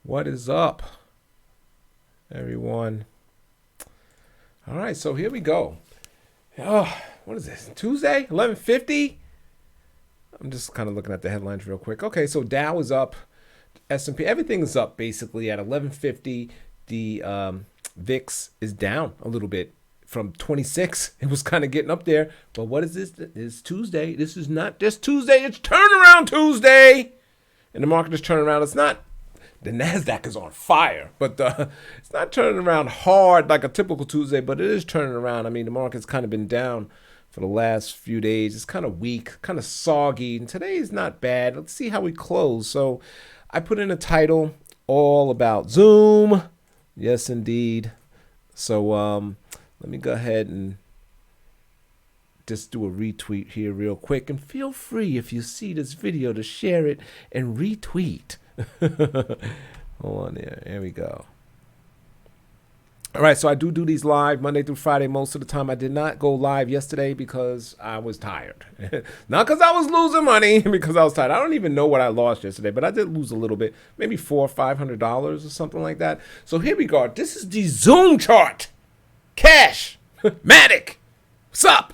What is up, everyone? All right, so here we go. Oh, what is this? Tuesday, 11:50. I'm just kind of looking at the headlines real quick. Okay, so Dow is up, S&P, everything is up basically at 11:50. The VIX is down a little bit from 26. It was kind of getting up there, but what is this? It's Tuesday. This is not just Tuesday. It's turnaround Tuesday, and the market is turning around. It's not. The Nasdaq is on fire, but it's not turning around hard like a typical Tuesday, but it is turning around. I mean, the market's kind of been down for the last few days. It's kind of weak, kind of soggy, and today is not bad. Let's see how we close. So I put in a title all about Zoom. Yes, indeed. So let me go ahead and just do a retweet here real quick, and feel free if you see this video to share it and retweet. Hold on there. Here we go. All right, so I do these live Monday through Friday most of the time. I did not go live yesterday because I was tired. Not because I was losing money, because I was tired. I don't even know what I lost yesterday, but I did lose a little bit, maybe $400 or $500 or something like that. So here we go. This is the Zoom chart. Cash, Matic, what's up?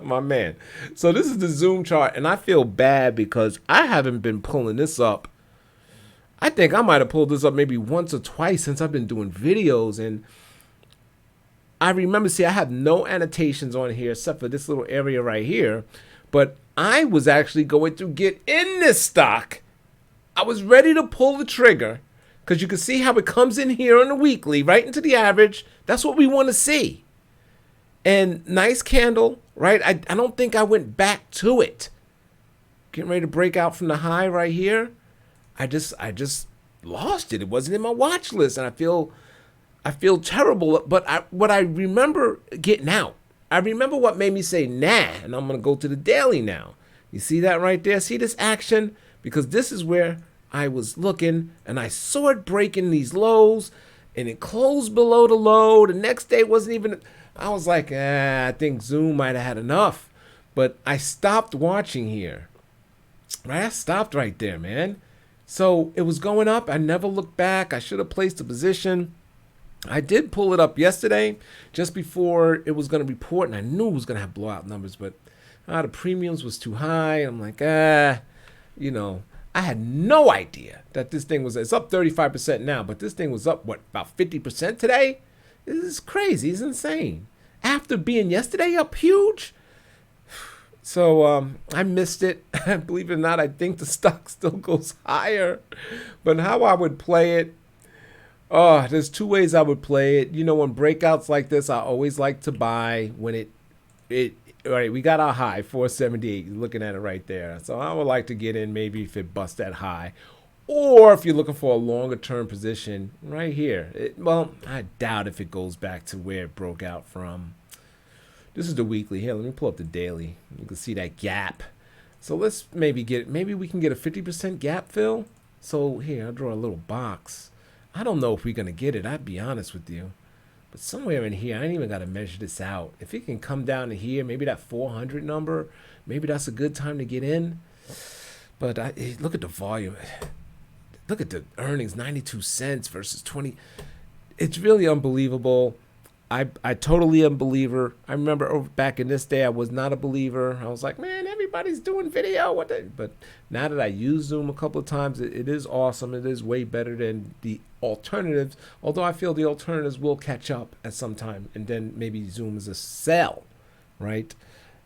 My man. So this is the Zoom chart, and I feel bad because I haven't been pulling this up. I think I might have pulled this up maybe once or twice since I've been doing videos, and I remember, see, I have no annotations on here except for this little area right here, but I was actually going to get in this stock. I was ready to pull the trigger because you can see how it comes in here on the weekly, right into the average. That's what we want to see. And nice candle, right? I don't think I went back to it. Getting ready to break out from the high right here. I just lost it. It wasn't in my watch list, and I feel terrible. But what I remember getting out, I remember what made me say nah, and I'm gonna go to the daily now. You see that right there? See this action? Because this is where I was looking, and I saw it breaking these lows, and it closed below the low. The next day wasn't even. I was like, I think Zoom might have had enough, but I stopped watching here. Right, I stopped right there, man. So it was going up. I never looked back. I should have placed a position. I did pull it up yesterday just before it was going to report, and I knew it was going to have blowout numbers, but the premiums was too high. I'm like, I had no idea that this thing was, it's up 35% now, but this thing was up, about 50% today? This is crazy. It's insane. After being yesterday up huge. So I missed it. Believe it or not, I think the stock still goes higher. But how I would play it, there's two ways I would play it. You know, when breakouts like this, I always like to buy when all right, we got our high, 478. You're looking at it right there. So I would like to get in maybe if it busts that high. Or if you're looking for a longer term position, right here. I doubt if it goes back to where it broke out from. This is the weekly. Here, let me pull up the daily. You can see that gap. So let's maybe we can get a 50% gap fill. So here, I'll draw a little box. I don't know if we're going to get it. I'd be honest with you. But somewhere in here, I ain't even got to measure this out. If it can come down to here, maybe that 400 number, maybe that's a good time to get in. But look at the volume. Look at the earnings, 92 cents versus 20. It's really unbelievable. I totally am a believer. I remember back in this day, I was not a believer. I was like, man, everybody's doing video. But now that I use Zoom a couple of times, it is awesome. It is way better than the alternatives. Although I feel the alternatives will catch up at some time, and then maybe Zoom is a sell, right?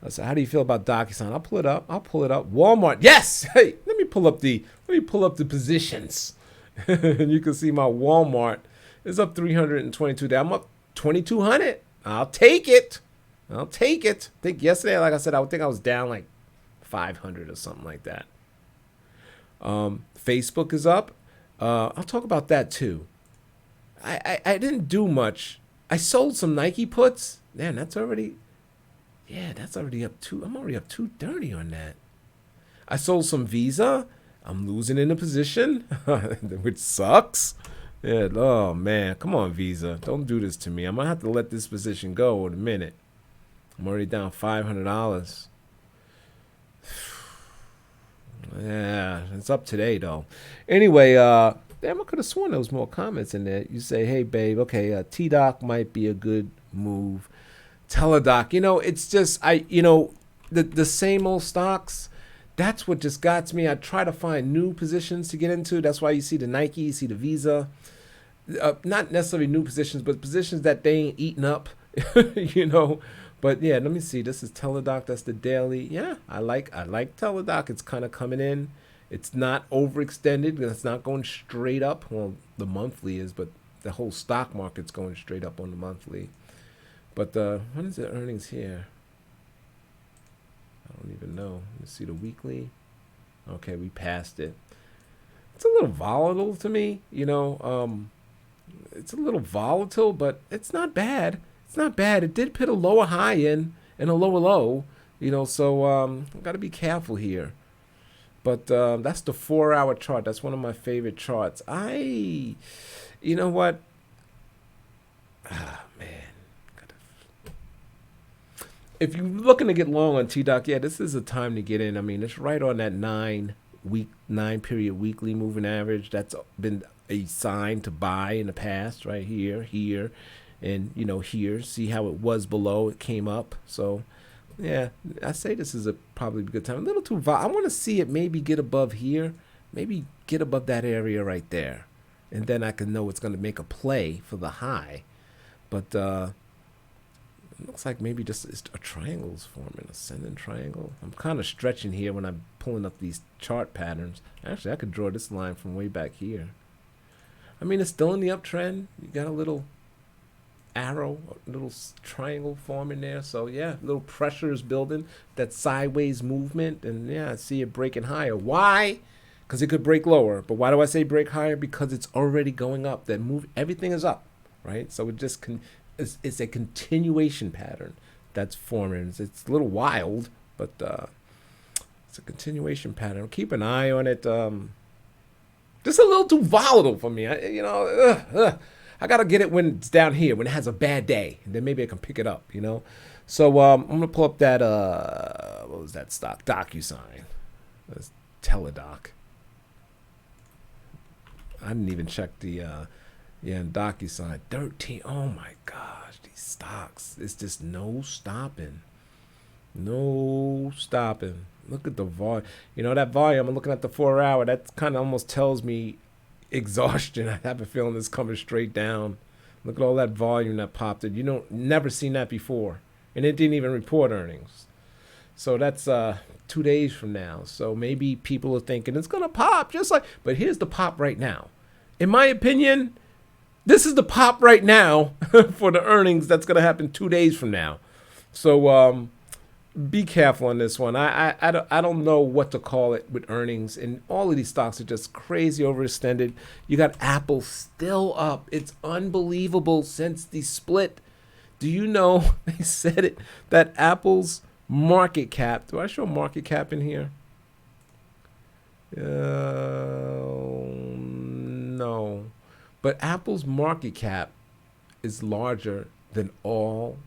So how do you feel about DocuSign? I'll pull it up. Walmart. Yes. Hey, let me pull up the positions, and you can see my Walmart is up 322. I'm up 2,200. I'll take it. I think yesterday, like I said, I would think I was down like 500 or something like that. Facebook is up. I'll talk about that too. I didn't do much. I sold some Nike puts. Man, that's already up to. I'm already up 230 on that. I sold some Visa. I'm losing in a position, which sucks. Yeah, oh man, come on Visa, don't do this to me. I'm gonna have to let this position go in a minute. I'm already down $500. Yeah, it's up today though. Anyway, Damn, I could have sworn there was more comments in there. You say, hey, babe, okay, T-Doc might be a good move. Teledoc, it's just, the same old stocks. That's what just got me. I try to find new positions to get into. That's why you see the Nike, you see the Visa. Not necessarily new positions, but positions that they ain't eating up, you know. But yeah, let me see. This is Teledoc. That's the daily. Yeah, I like Teledoc. It's kind of coming in. It's not overextended. It's not going straight up. Well, the monthly is, but the whole stock market's going straight up on the monthly. But when is the earnings here? I don't even know. Let's see the weekly. Okay, we passed it. It's a little volatile to me, It's a little volatile, but it's not bad. It's not bad. It did put a lower high in and a lower low, so I got to be careful here. But that's the 4-hour chart. That's one of my favorite charts. You know what? Ah, man. If you're looking to get long on T-Doc, yeah, this is a time to get in. I mean, it's right on that 9-period weekly moving average. That's been a sign to buy in the past, right here, and here. See how it was below, it came up. So, yeah, I say this is probably a good time. A little too I want to see it maybe get above here, maybe get above that area right there, and then I can know it's going to make a play for the high. But it looks like maybe just a triangle's forming, ascending triangle. I'm kind of stretching here when I'm pulling up these chart patterns. Actually, I could draw this line from way back here. I mean, it's still in the uptrend. You got a little arrow, a little triangle forming there. So, yeah, a little pressure is building, that sideways movement. And, yeah, I see it breaking higher. Why? Because it could break lower. But why do I say break higher? Because it's already going up. That move, everything is up, right? So it just it's a continuation pattern that's forming. It's a little wild, but it's a continuation pattern. Keep an eye on it. Just a little too volatile for me. I gotta get it when it's down here, when it has a bad day, and then maybe I can pick it up. So I'm gonna pull up that what was that stock? DocuSign. That's Teledoc. I didn't even check the DocuSign 13. Oh my gosh, these stocks. It's just no stopping. No stopping. Look at the volume. That volume, I'm looking at the 4-hour. That kind of almost tells me exhaustion. I have a feeling it's coming straight down. Look at all that volume that popped in. Never seen that before. And it didn't even report earnings. So that's 2 days from now. So maybe people are thinking it's going to pop but here's the pop right now. In my opinion, this is the pop right now for the earnings that's going to happen 2 days from now. So be careful on this one. I don't know what to call it with earnings, and all of these stocks are just crazy overextended. You got Apple still up. It's unbelievable since the split. Do you know, they said it, that Apple's market cap, do I show market cap in here? No. But Apple's market cap is larger than all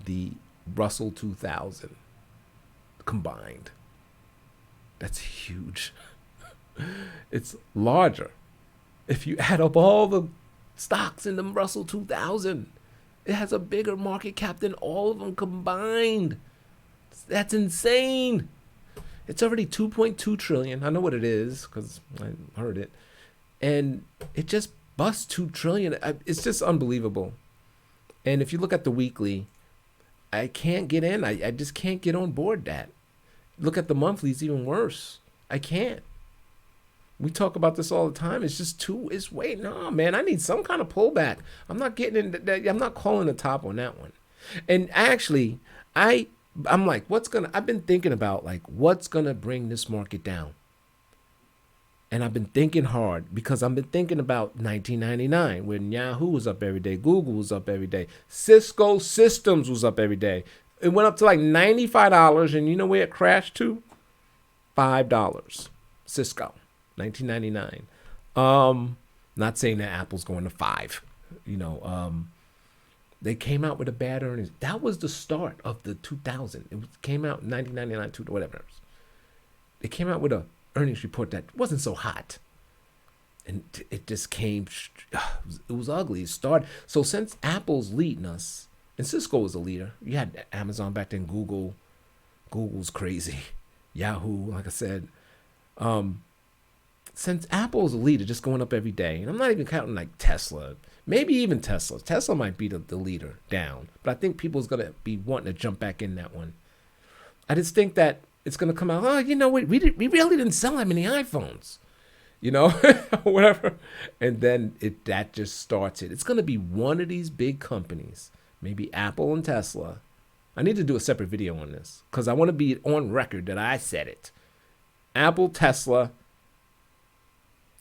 the Russell 2000 combined. That's huge. It's larger. If you add up all the stocks in the Russell 2000, it has a bigger market cap than all of them combined. That's insane. It's already 2.2 trillion. I know what it is because I heard it. And it just busts 2 trillion. It's just unbelievable. And if you look at the weekly, I can't get in. I just can't get on board that. Look at the monthly, it's even worse. I can't. We talk about this all the time. It's just no, man, I need some kind of pullback. I'm not getting in that. I'm not calling the top on that one. And actually, I'm like, I've been thinking about what's going to bring this market down. And I've been thinking hard because I've been thinking about 1999 when Yahoo was up every day, Google was up every day, Cisco Systems was up every day. It went up to $95, and you know where it crashed to? $5. Cisco, 1999. Not saying that Apple's going to 5. They came out with a bad earnings. That was the start of the 2000. It came out in 1999, whatever. They came out with a earnings report that wasn't so hot. and it just came. It was ugly. It started. So since Apple's leading us, and Cisco was a leader, you had Amazon back then, Google. Google's crazy. Yahoo, like I said. Since Apple's a leader, just going up every day, and I'm not even counting like Tesla, maybe even Tesla. Tesla might be the leader down, but I think people's gonna be wanting to jump back in that one. I just think that it's gonna come out. Oh, we really didn't sell that many iPhones, whatever, and then that just starts it. It's gonna be one of these big companies, maybe Apple and Tesla. I need to do a separate video on this because I want to be on record that I said it. Apple, Tesla.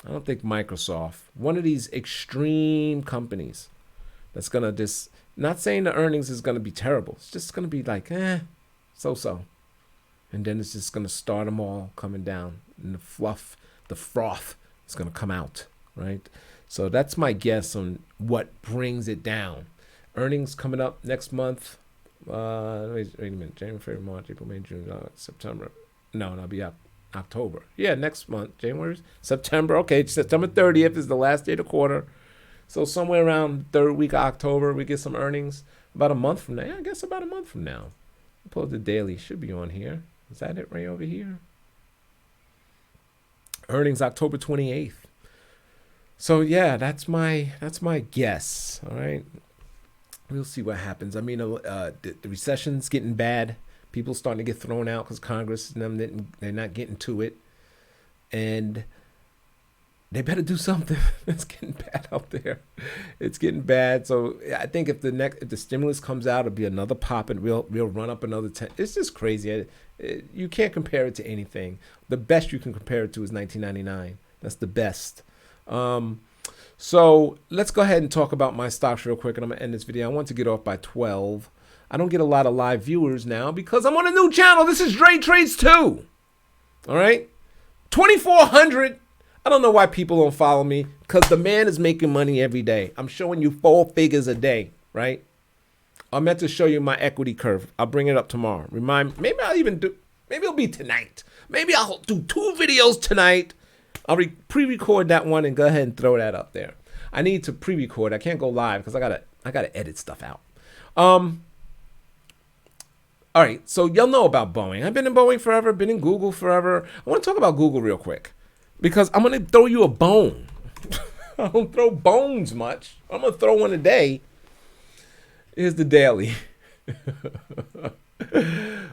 I don't think Microsoft. One of these extreme companies that's going to just, not saying the earnings is going to be terrible. It's just going to be like, so-so. And then it's just going to start them all coming down. And the froth is going to come out, right? So that's my guess on what brings it down. Earnings coming up next month. Wait a minute. January, February, March, April, May, June, September. No, it'll be October. Yeah, next month. January, September. Okay, September 30th is the last day of the quarter. So somewhere around third week of October, we get some earnings. About a month from now. Yeah, I guess about a month from now. Pull up the daily. Should be on here. Is that it right over here? Earnings October 28th. So yeah, that's my guess. All right. We'll see what happens. I mean, the recession's getting bad. People starting to get thrown out because Congress and them, they're not getting to it. And they better do something. It's getting bad out there. It's getting bad. So I think if the stimulus comes out, it'll be another pop and we'll run up another 10. It's just crazy. You can't compare it to anything. The best you can compare it to is 1999. That's the best. So let's go ahead and talk about my stocks real quick, and I'm going to end this video. I want to get off by 12. I don't get a lot of live viewers now because I'm on a new channel. This is Dre Trades 2. All right? 2,400. I don't know why people don't follow me because the man is making money every day. I'm showing you 4 figures a day, right? I meant to show you my equity curve. I'll bring it up tomorrow. Maybe it'll be tonight. Maybe I'll do 2 videos tonight. I'll pre-record that one and go ahead and throw that up there. I need to pre-record. I can't go live because I gotta edit stuff out. All right, so y'all know about Boeing. I've been in Boeing forever, been in Google forever. I want to talk about Google real quick because I'm gonna throw you a bone. I don't throw bones much. I'm gonna throw one a day. Here's the daily.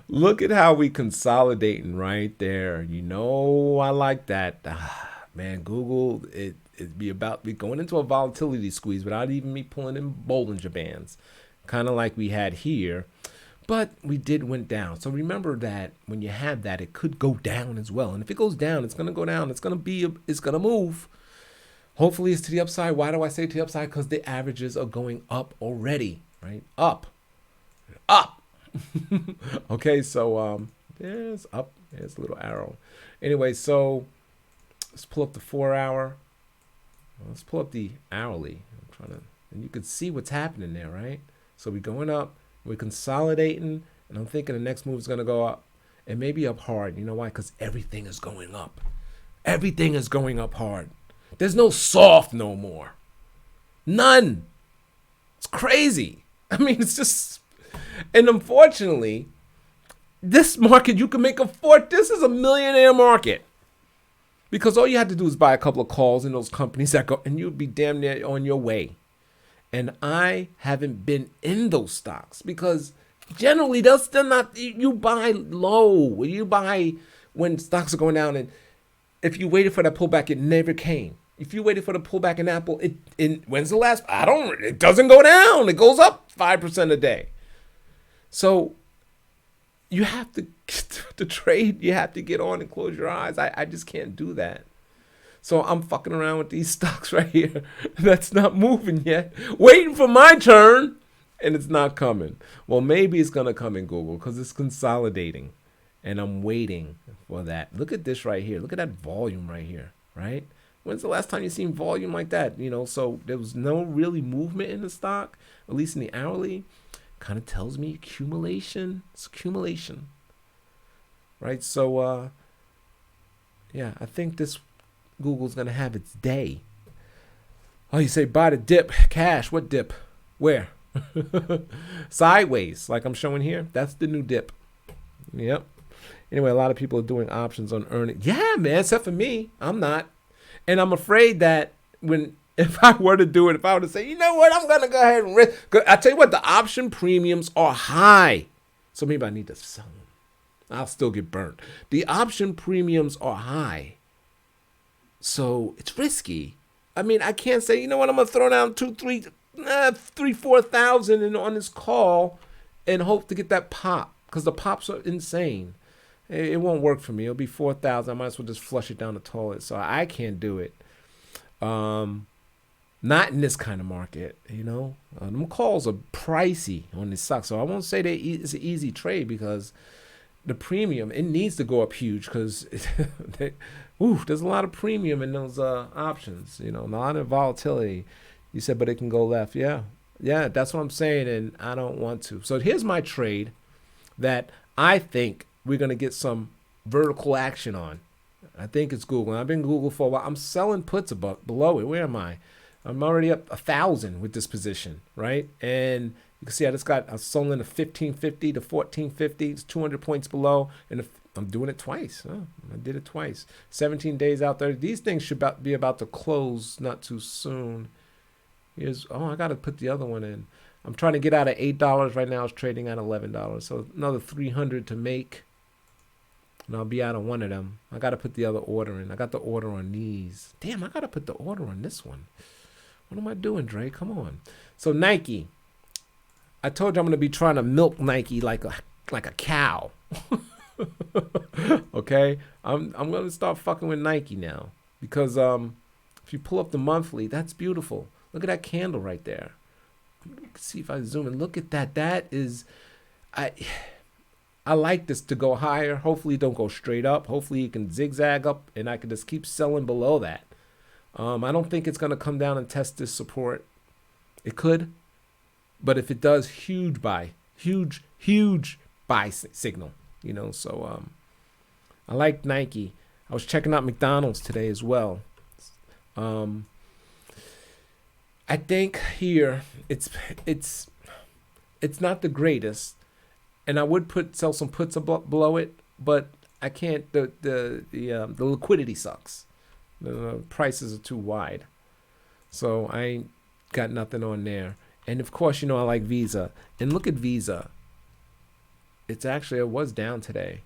Look at how we consolidating right there. I like that. Man, Google, it'd be going into a volatility squeeze without even me pulling in Bollinger Bands, kind of like we had here. But we went down. So remember that when you have that, it could go down as well. And if it goes down, it's going to go down. It's going to move. Hopefully it's to the upside. Why do I say to the upside? Because the averages are going up already, right? Up. Okay, so there's up. There's a little arrow. Anyway, so let's pull up the 4-hour. Let's pull up the hourly. And you can see what's happening there, right? So we're going up, we're consolidating, and I'm thinking the next move is going to go up, and maybe up hard. You know why? Because everything is going up. Everything is going up hard. There's no soft no more. None. It's crazy. I mean, it's just. And unfortunately, this market, you can make a fort. This is a millionaire market. Because all you have to do is buy a couple of calls in those companies that go, and you'll be damn near on your way. And I haven't been in those stocks because generally they're not, you buy low. You buy when stocks are going down. And if you waited for that pullback, it never came. If you waited for the pullback in Apple, when's the last? It doesn't go down. It goes up 5% a day. So you have to trade. You have to get on and close your eyes. I just can't do that. So I'm fucking around with these stocks right here that's not moving yet, waiting for my turn, and it's not coming. Well, maybe it's going to come in Google because it's consolidating, and I'm waiting for that. Look at this right here. Look at that volume right here, right? When's the last time you seen volume like that? So there was no really movement in the stock, at least in the hourly. Kind of tells me accumulation. It's accumulation, right? So, yeah, I think this Google's going to have its day. Oh, you say buy the dip, cash. What dip? Where? Sideways, like I'm showing here. That's the new dip. Yep. Anyway, a lot of people are doing options on earning. Yeah, man, except for me. I'm not. And I'm afraid that if I were to do it, if I were to say, you know what, I'm going to go ahead and risk. I tell you what, the option premiums are high. So maybe I need to sell them. I'll still get burnt. The option premiums are high. So it's risky. I mean, I can't say, you know what, I'm going to throw down 4,000 on this call and hope to get that pop, because the pops are insane. It won't work for me. It'll be 4,000. I might as well just flush it down the toilet. So I can't do it. Not in this kind of market, you know. Them calls are pricey on this stock. So I won't say that it's an easy trade, because the premium, it needs to go up huge, because there's a lot of premium in those options, you know, a lot of volatility. You said, but it can go left. Yeah, that's what I'm saying, and I don't want to. So here's my trade that I think we're going to get some vertical action on. I think it's Google. I've been Google for a while. I'm selling puts below it. Where am I? I'm already up 1,000 with this position, right? And you can see I sold in a 1550 to 1450. It's 200 points below, and I'm doing it twice. Oh, I did it twice. 17 days out there. These things should be about to close not too soon. I got to put the other one in. I'm trying to get out of $8 right now. It's trading at $11. So another 300 to make, and I'll be out of one of them. I got to put the other order in. I got the order on these. Damn, I got to put the order on this one. What am I doing, Dre? Come on. So Nike. I told you I'm going to be trying to milk Nike like a cow. Okay? I'm going to start fucking with Nike now, because if you pull up the monthly, that's beautiful. Look at that candle right there. Let's see if I zoom in. Look at that. That is, I like this to go higher. Hopefully it don't go straight up. Hopefully it can zigzag up, and I can just keep selling below that. I don't think it's going to come down and test this support. It could, but if it does, huge buy signal, you know. So I like Nike. I was checking out McDonald's today as well. I think here it's not the greatest, and I would sell some puts below it, but I can't. The liquidity sucks. The prices are too wide, so I ain't got nothing on there. And of course, you know I like Visa, and look at Visa. It was down today.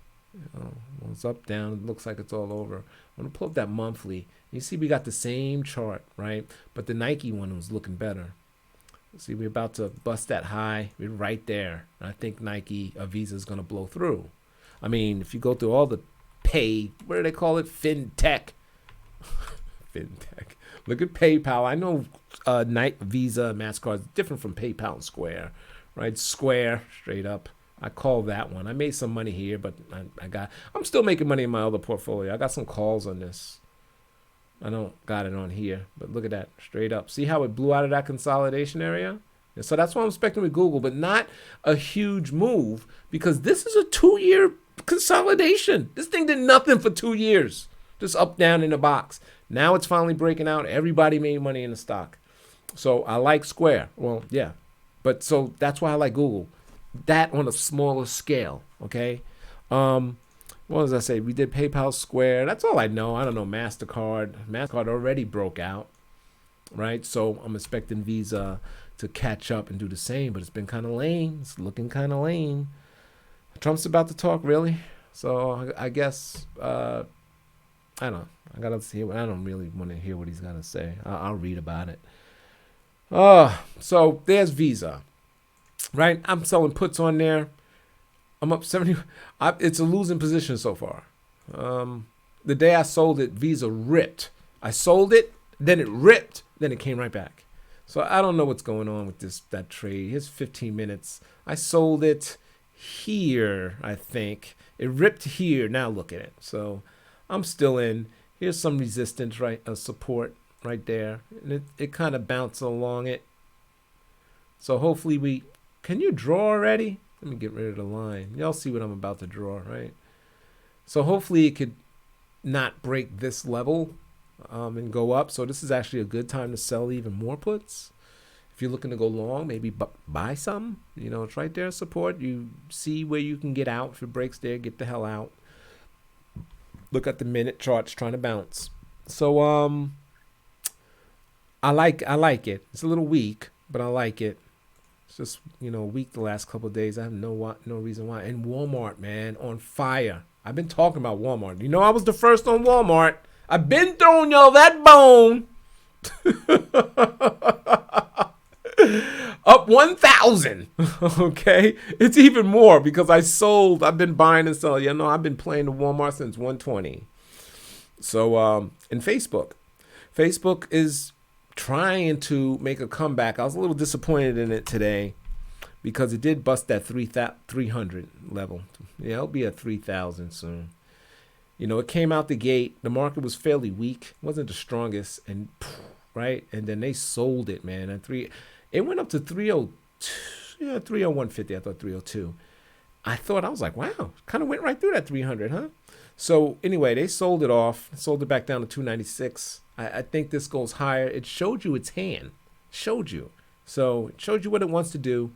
It's up, down. It looks like it's all over. I'm gonna pull up that monthly. You see, we got the same chart, right? But the Nike one was looking better. See, we're about to bust that high. We're right there. I think Visa is gonna blow through. I mean, if you go through all the what do they call it? FinTech. FinTech. Look at PayPal. I know Visa, MasterCard is different from PayPal and Square, right? Square, straight up. I call that one. I made some money here, but I'm still making money in my other portfolio. I got some calls on this. I don't got it on here, but look at that, straight up. See how it blew out of that consolidation area? And so that's what I'm expecting with Google, but not a huge move, because this is a 2-year consolidation. This thing did nothing for 2 years, just up, down in a box. Now it's finally breaking out. Everybody made money in the stock. So I like Square. Well, yeah, but so that's why I like Google. That on a smaller scale, okay? What does I say? We did PayPal, Square. That's all I know. I don't know MasterCard. MasterCard already broke out, right? So I'm expecting Visa to catch up and do the same, but it's been kind of lame. It's looking kind of lame. Trump's about to talk, really? So I guess, I don't know. I don't really want to hear what he's got to say. I'll read about it. So there's Visa, right? I'm selling puts on there. I'm up 70. It's a losing position so far. The day I sold it, Visa ripped. I sold it, then it ripped, then it came right back. So I don't know what's going on with that trade. Here's 15 minutes. I sold it here, I think. It ripped here. Now look at it. So I'm still in. Here's some resistance, right? Support right there. And it kind of bounced along it. So hopefully can you draw already? Let me get rid of the line. Y'all see what I'm about to draw, right? So hopefully it could not break this level. and go up. So this is actually a good time to sell even more puts. If you're looking to go long, maybe buy some. It's right there, support. You see where you can get out. If it breaks there, get the hell out. Look at the minute charts trying to bounce. So I like it. It's a little weak, but I like it. It's just weak the last couple of days. I have no reason why. And Walmart, man, on fire. I've been talking about Walmart. I was the first on Walmart. I've been throwing y'all that bone. Up 1,000. Okay, it's even more because I've been buying and selling. I've been playing the Walmart since 120. So in Facebook is trying to make a comeback. I was a little disappointed in it today because it did bust that 300 level. It'll be at 3,000 soon. It came out the gate. The market was fairly weak. It wasn't the strongest, and right, and then they sold it, man. It went up to 302, 301.50. I thought 302. I was like, wow, kind of went right through that 300, huh? So anyway, they sold it off, sold it back down to 296. I think this goes higher. It showed you its hand, So it showed you what it wants to do.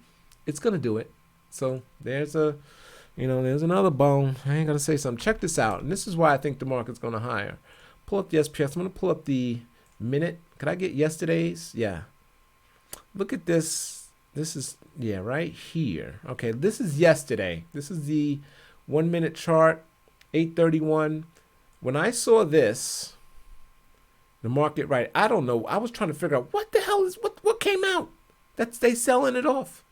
It's gonna do it. So there's another bone. I ain't gonna say something. Check this out, and this is why I think the market's gonna higher. Pull up the SPX. I'm gonna pull up the minute. Could I get yesterday's? Yeah. Look at this. This is, right here. Okay, this is yesterday. This is the 1 minute chart, 8:31. When I saw this, the market, right, I don't know. I was trying to figure out what the hell is, what came out? They selling it off.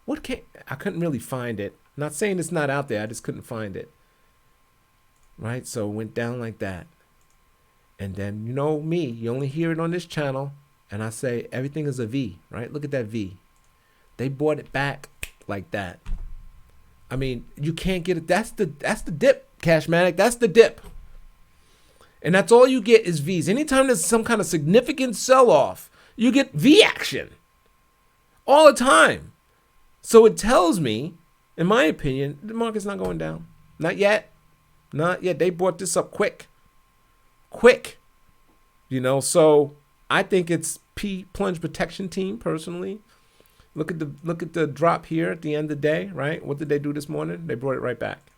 I couldn't really find it. Not saying it's not out there. I just couldn't find it. Right, so it went down like that. And then, me, you only hear it on this channel. And I say everything is a V, right? Look at that V. They bought it back like that. I mean, you can't get it. That's the dip, Cashmatic. That's the dip. And that's all you get is V's. Anytime there's some kind of significant sell-off, you get V action. All the time. So it tells me, in my opinion, the market's not going down. Not yet. Not yet. They bought this up quick. So I think it's plunge protection team personally. Look at the drop here at the end of the day, right? What did they do this morning? They brought it right back.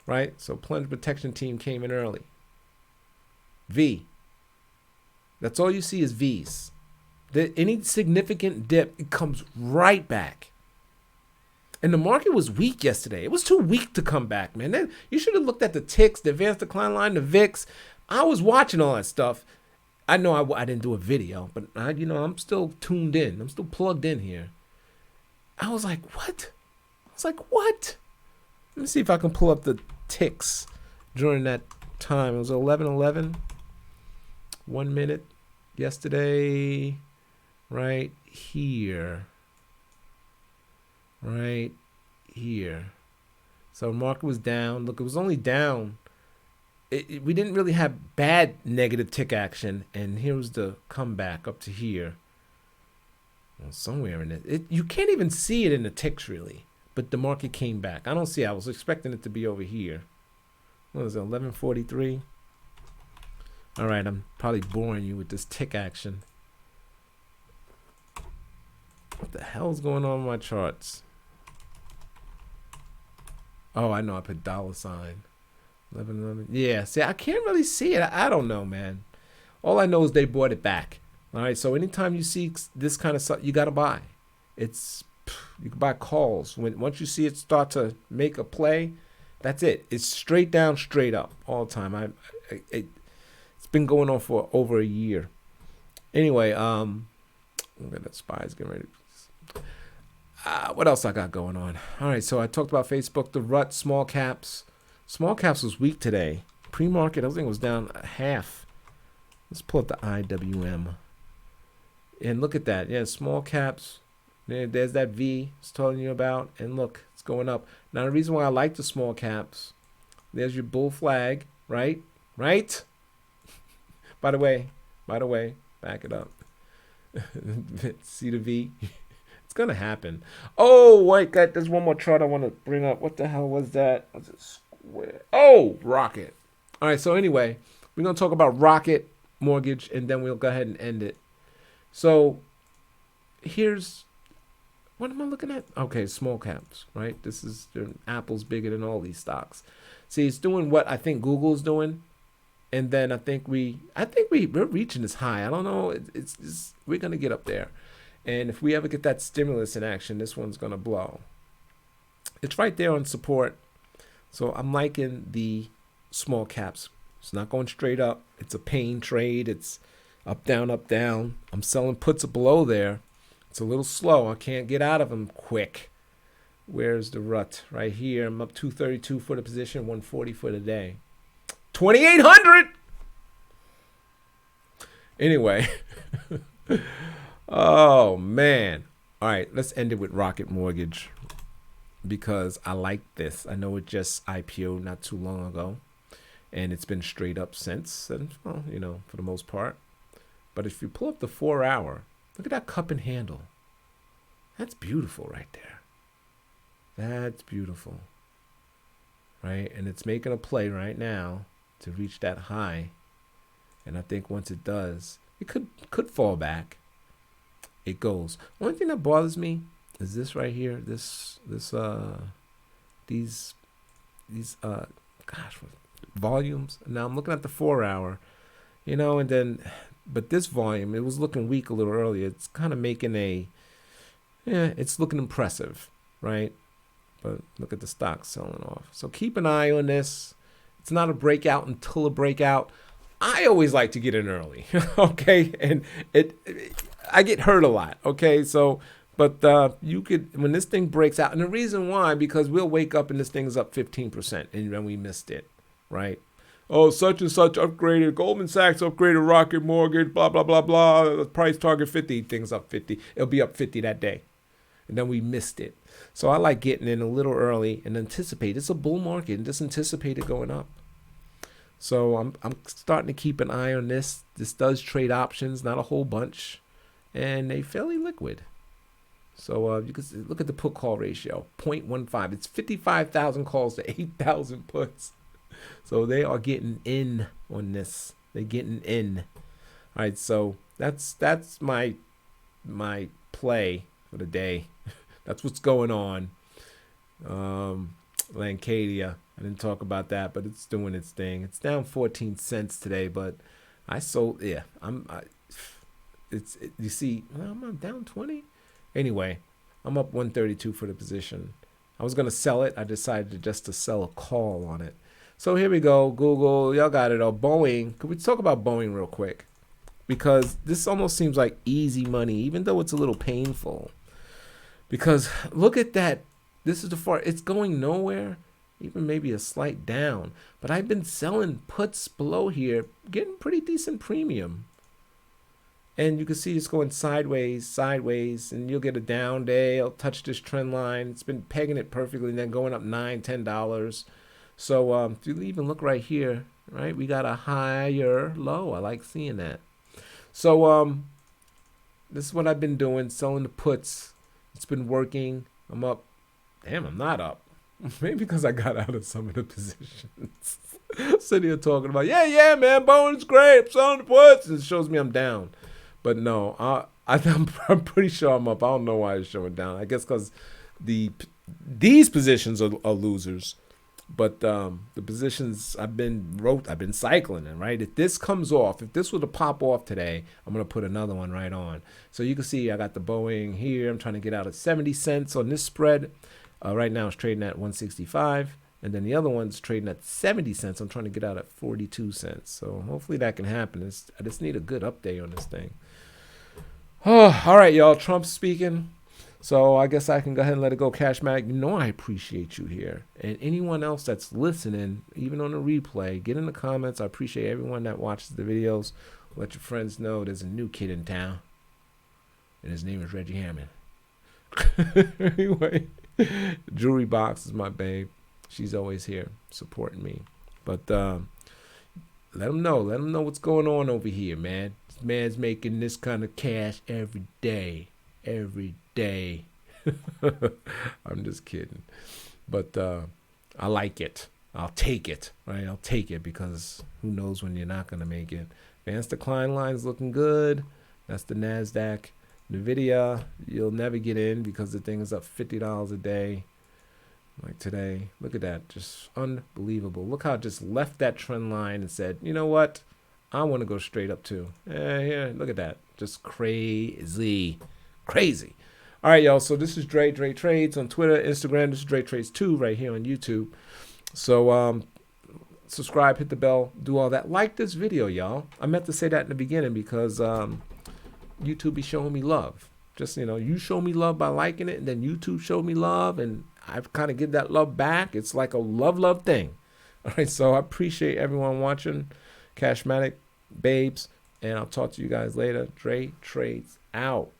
Right? So plunge protection team came in early. V. That's all you see is V's. Any significant dip, it comes right back. And the market was weak yesterday. It was too weak to come back, man. Then you should have looked at the ticks, the advanced decline line, the VIX. I was watching all that stuff. I know I didn't do a video, but I'm still tuned in. I'm still plugged in here. I was like, what? Let me see if I can pull up the ticks during that time. It was 11:11. 1 minute yesterday. Right here. So market was down. Look, it was only down. We didn't really have bad negative tick action, and here was the comeback up to here. Well, somewhere in it. You can't even see it in the ticks really, but the market came back. I don't see it. I was expecting it to be over here. What is it, 11:43? All right, I'm probably boring you with this tick action. What the hell's going on with my charts? Oh, I know. I put $. 11. Yeah, see, I can't really see it. I don't know, man. All I know is they bought it back. All right, so anytime you see this kind of stuff, you got to buy. You can buy calls. Once you see it start to make a play, that's it. It's straight down, straight up all the time. It's been going on for over a year. Anyway, look at that SPY's getting ready. What else I got going on? All right, so I talked about Facebook, the rut, small caps. Small caps was weak today. Pre-market, I think it was down half. Let's pull up the IWM. And look at that. Yeah, small caps. There's that V I was telling you about. And look, it's going up. Now, the reason why I like the small caps, there's your bull flag, right? Right? By the way, back it up. See the V? It's going to happen. Oh, wait, there's one more chart I want to bring up. What the hell was that? Was it square? Oh, rocket. All right, so anyway, We're going to talk about Rocket Mortgage, and then we'll go ahead and end it. So here's, what am I looking at? Okay, small caps, right? This is, Apple's bigger than all these stocks. See, it's doing what I think Google's doing. And then I think we're reaching this high. I don't know. It's we're going to get up there. And if we ever get that stimulus in action, this one's going to blow. It's right there on support. So I'm liking the small caps. It's not going straight up. It's a pain trade. It's up, down, up, down. I'm selling puts below there. It's a little slow. I can't get out of them quick. Where's the rut? Right here. I'm up 232 for the position, 140 for the day. 2,800. Anyway. Oh, man. All right, let's end it with Rocket Mortgage because I like this. I know it just IPO'd not too long ago, and it's been straight up since, and well, you know, for the most part. But if you pull up the 4-hour, look at that cup and handle. That's beautiful right there. That's beautiful. Right? And it's making a play right now to reach that high. And I think once it does, it could fall back. It goes. One thing that bothers me is this right here. These volumes. Now I'm looking at the 4-hour, you know, and then, but this volume, it was looking weak a little earlier. It's kind of making it's looking impressive, right? But look at the stock selling off. So keep an eye on this. It's not a breakout until a breakout. I always like to get in early, okay? And I get hurt a lot, okay? So, but you could, when this thing breaks out, and the reason why, because we'll wake up and this thing's up 15%, and then we missed it, right? Oh, such and such upgraded, Goldman Sachs upgraded Rocket Mortgage, blah, blah, blah, blah, price target 50, things up 50. It'll be up 50 that day. And then we missed it. So I like getting in a little early and anticipate. It's a bull market and just anticipate it going up. So I'm starting to keep an eye on this. This does trade options, not a whole bunch, and they fairly liquid. So you can look at the put call ratio, 0.15. It's 55,000 calls to 8,000 puts. So they are getting in on this. They're getting in. All right, so that's my play for the day. That's what's going on. Lancadia. I didn't talk about that, but it's doing its thing. It's down 14 cents today, but I sold. Yeah, you see, well, I'm down 20. Anyway, I'm up 132 for the position. I was gonna sell it. I decided just to sell a call on it. So here we go. Google, y'all got it. Oh, Boeing. Could we talk about Boeing real quick? Because this almost seems like easy money, even though it's a little painful. Because look at that. This is the far. It's going nowhere. Even maybe a slight down. But I've been selling puts below here, getting pretty decent premium. And you can see it's going sideways, and you'll get a down day. I'll touch this trend line. It's been pegging it perfectly, and then going up $9, $10. So if you even look right here, right, we got a higher low. I like seeing that. So this is what I've been doing, selling the puts. It's been working. I'm up. Damn, I'm not up. Maybe because I got out of some of the positions. Sitting here talking about, yeah, man, Bowen's great. I'm selling the puts. It shows me I'm down. But no, I'm pretty sure I'm up. I don't know why it's showing down. I guess because these positions are losers. But the positions I've been cycling in, right? If this comes off, if this were to pop off today, I'm going to put another one right on. So you can see I got the Boeing here. I'm trying to get out at 70 cents on this spread. Right now it's trading at 165. And then the other one's trading at 70 cents. I'm trying to get out at 42 cents. So hopefully that can happen. I just need a good update on this thing. Oh, all right, y'all. Trump's speaking. So I guess I can go ahead and let it go. Cashmatic, you know I appreciate you here. And anyone else that's listening, even on the replay, get in the comments. I appreciate everyone that watches the videos. Let your friends know there's a new kid in town. And his name is Reggie Hammond. Anyway, Jewelry Box is my babe. She's always here supporting me. But let them know. Let them know what's going on over here, man. This man's making this kind of cash every day. Every day. I'm just kidding. But I like it. I'll take it, right? I'll take it because who knows when you're not going to make it. Advanced decline line is looking good. That's the NASDAQ. NVIDIA, you'll never get in because the thing is up $50 a day. Like today, look at that, just unbelievable. Look how it just left that trend line and said, you know what? I want to go straight up too. Here, look at that, just crazy. All right, y'all, so this is Dre Trades on Twitter, Instagram. This is Dre Trades 2 right here on YouTube. So subscribe, hit the bell, do all that. Like this video, y'all. I meant to say that in the beginning because YouTube be showing me love. Just, you show me love by liking it, and then YouTube showed me love, and I kind of give that love back. It's like a love thing. All right, so I appreciate everyone watching. Cashmatic babes, and I'll talk to you guys later. Dre Trades out.